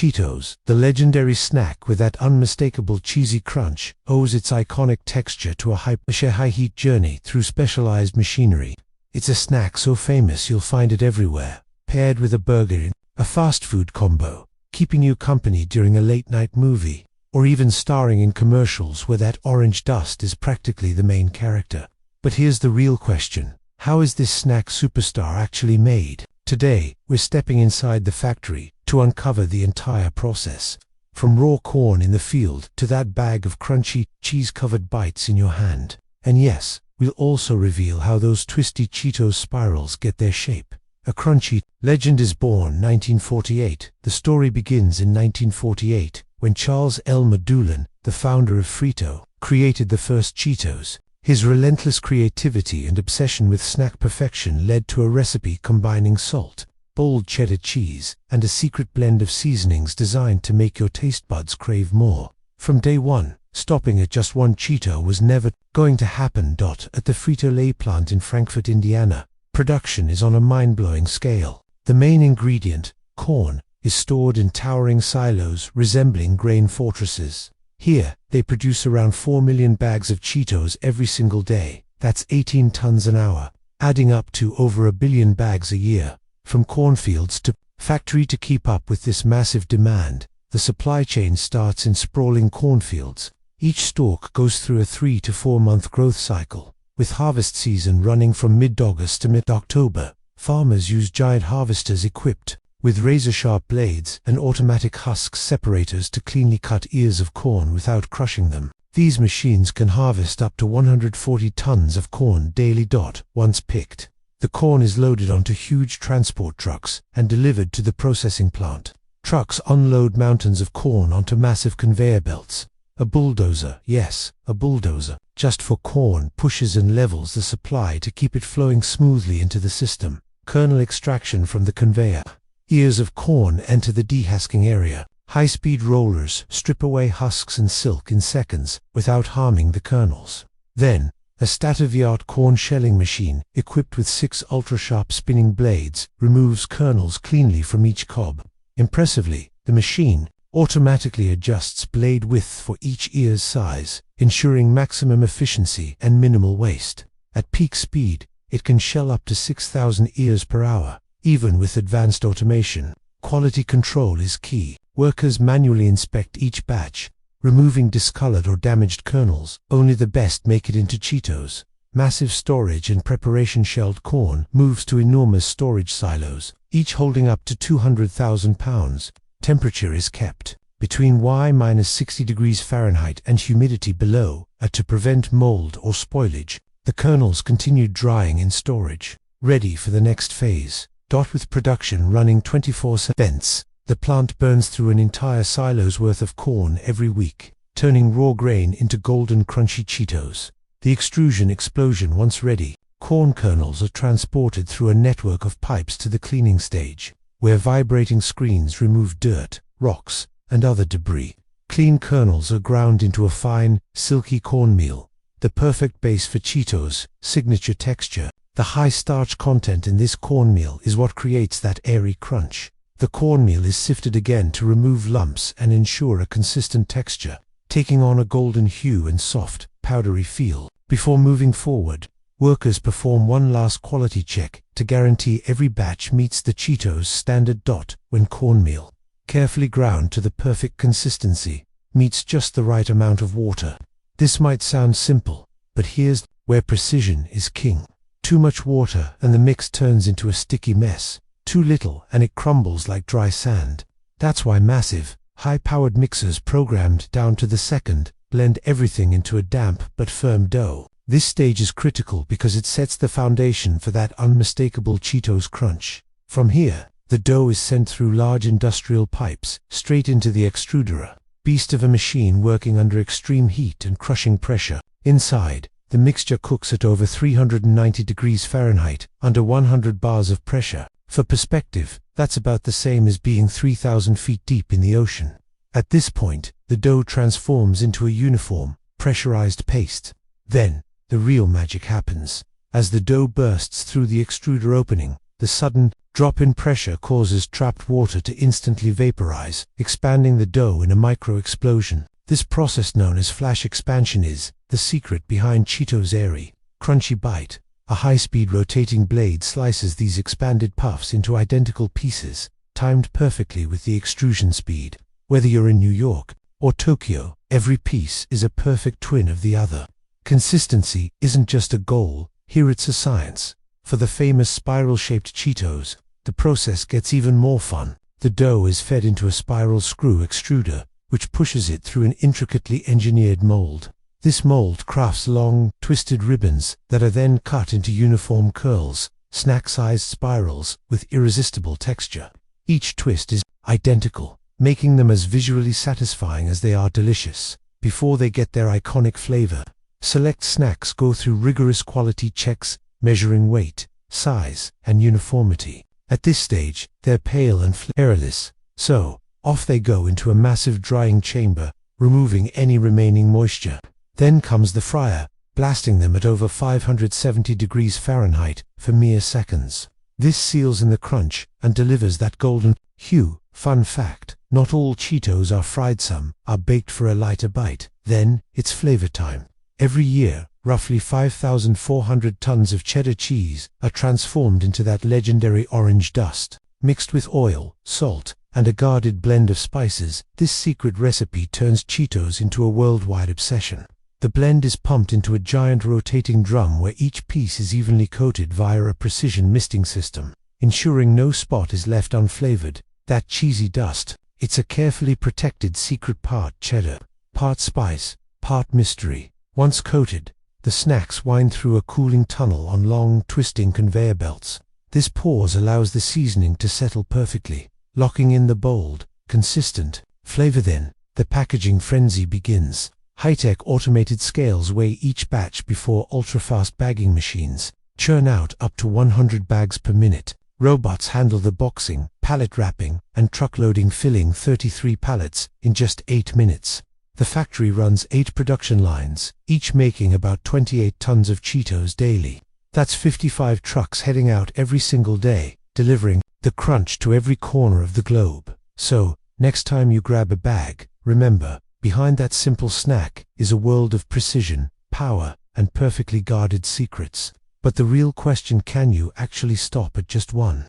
Cheetos, the legendary snack with that unmistakable cheesy crunch, owes its iconic texture to a high-heat journey through specialized machinery. It's a snack so famous you'll find it everywhere, paired with a burger in a fast food combo, keeping you company during a late-night movie, or even starring in commercials where that orange dust is practically the main character. But here's the real question. How is this snack superstar actually made? Today, we're stepping inside the factory to uncover the entire process, from raw corn in the field to that bag of crunchy, cheese-covered bites in your hand. And yes, we'll also reveal how those twisty Cheetos spirals get their shape. A crunchy legend is born 1948. The story begins in 1948, when Charles Elmer Dulin, the founder of Frito, created the first Cheetos. His relentless creativity and obsession with snack perfection led to a recipe combining salt, bold cheddar cheese, and a secret blend of seasonings designed to make your taste buds crave more. From day one, stopping at just one Cheeto was never going to happen. At the Frito-Lay plant in Frankfort, Indiana, production is on a mind-blowing scale. The main ingredient, corn, is stored in towering silos resembling grain fortresses. Here, they produce around 4 million bags of Cheetos every single day. That's 18 tons an hour, adding up to over 1 billion bags a year. From cornfields to factory. To keep up with this massive demand, the supply chain starts in sprawling cornfields. Each stalk goes through a 3 to 4 month growth cycle, with harvest season running from mid-August to mid-October. Farmers use giant harvesters equipped with razor-sharp blades and automatic husk separators to cleanly cut ears of corn without crushing them. These machines can harvest up to 140 tons of corn daily. Once picked, the corn is loaded onto huge transport trucks and delivered to the processing plant. Trucks unload mountains of corn onto massive conveyor belts. A bulldozer, yes, a bulldozer, just for corn, pushes and levels the supply to keep it flowing smoothly into the system. Kernel extraction from the conveyor. Ears of corn enter the dehusking area. High-speed rollers strip away husks and silk in seconds without harming the kernels. Then, a state-of-the-art corn shelling machine, equipped with 6 ultra-sharp spinning blades, removes kernels cleanly from each cob. Impressively, the machine automatically adjusts blade width for each ear's size, ensuring maximum efficiency and minimal waste. At peak speed, it can shell up to 6,000 ears per hour. Even with advanced automation, quality control is key. Workers manually inspect each batch, removing discolored or damaged kernels. Only the best make it into Cheetos. Massive storage and preparation. Shelled corn moves to enormous storage silos, each holding up to 200,000 pounds. Temperature is kept between -60 degrees Fahrenheit and humidity below to prevent mold or spoilage. The kernels continue drying in storage, ready for the next phase. With production running 24/7, the plant burns through an entire silo's worth of corn every week, turning raw grain into golden crunchy Cheetos. The extrusion explosion. Once ready, corn kernels are transported through a network of pipes to the cleaning stage, where vibrating screens remove dirt, rocks, and other debris. Clean kernels are ground into a fine, silky cornmeal, the perfect base for Cheetos' signature texture. The high starch content in this cornmeal is what creates that airy crunch. The cornmeal is sifted again to remove lumps and ensure a consistent texture, taking on a golden hue and soft, powdery feel. Before moving forward, workers perform one last quality check to guarantee every batch meets the Cheetos standard. When cornmeal, carefully ground to the perfect consistency, meets just the right amount of water. This might sound simple, but here's where precision is king. Too much water and the mix turns into a sticky mess. Too little and it crumbles like dry sand. That's why massive, high-powered mixers programmed down to the second blend everything into a damp but firm dough. This stage is critical because it sets the foundation for that unmistakable Cheetos crunch. From here, the dough is sent through large industrial pipes straight into the extruder, beast of a machine working under extreme heat and crushing pressure. Inside, the mixture cooks at over 390 degrees Fahrenheit, under 100 bars of pressure. For perspective, that's about the same as being 3,000 feet deep in the ocean. At this point, the dough transforms into a uniform, pressurized paste. Then, the real magic happens. As the dough bursts through the extruder opening, The sudden drop in pressure causes trapped water to instantly vaporize, expanding the dough in a micro-explosion. This process, known as flash expansion, is the secret behind Cheetos' airy, crunchy bite. A high-speed rotating blade slices these expanded puffs into identical pieces, timed perfectly with the extrusion speed. Whether you're in New York or Tokyo, every piece is a perfect twin of the other. Consistency isn't just a goal, here it's a science. For the famous spiral-shaped Cheetos, the process gets even more fun. The dough is fed into a spiral screw extruder, which pushes it through an intricately engineered mold. This mold crafts long, twisted ribbons that are then cut into uniform curls, snack-sized spirals with irresistible texture. Each twist is identical, making them as visually satisfying as they are delicious. Before they get their iconic flavor, select snacks go through rigorous quality checks, measuring weight, size, and uniformity. At this stage, they're pale and flavorless, so off they go into a massive drying chamber, removing any remaining moisture. Then comes the fryer, blasting them at over 570 degrees Fahrenheit for mere seconds. This seals in the crunch and delivers that golden hue. Fun fact: not all Cheetos are fried, some are baked for a lighter bite. Then, it's flavor time. Every year, roughly 5,400 tons of cheddar cheese are transformed into that legendary orange dust. Mixed with oil, salt, and a guarded blend of spices, this secret recipe turns Cheetos into a worldwide obsession. The blend is pumped into a giant rotating drum where each piece is evenly coated via a precision misting system, ensuring no spot is left unflavored. That cheesy dust, it's a carefully protected secret, part cheddar, part spice, part mystery. Once coated, the snacks wind through a cooling tunnel on long, twisting conveyor belts. This pause allows the seasoning to settle perfectly, locking in the bold, consistent flavor. Then, the packaging frenzy begins. High-tech automated scales weigh each batch before ultra-fast bagging machines churn out up to 100 bags per minute. Robots handle the boxing, pallet wrapping, and truck loading, filling 33 pallets in just 8 minutes. The factory runs 8 production lines, each making about 28 tons of Cheetos daily. That's 55 trucks heading out every single day, delivering the crunch to every corner of the globe. So, next time you grab a bag, remember, behind that simple snack is a world of precision, power, and perfectly guarded secrets. But the real question: can you actually stop at just one?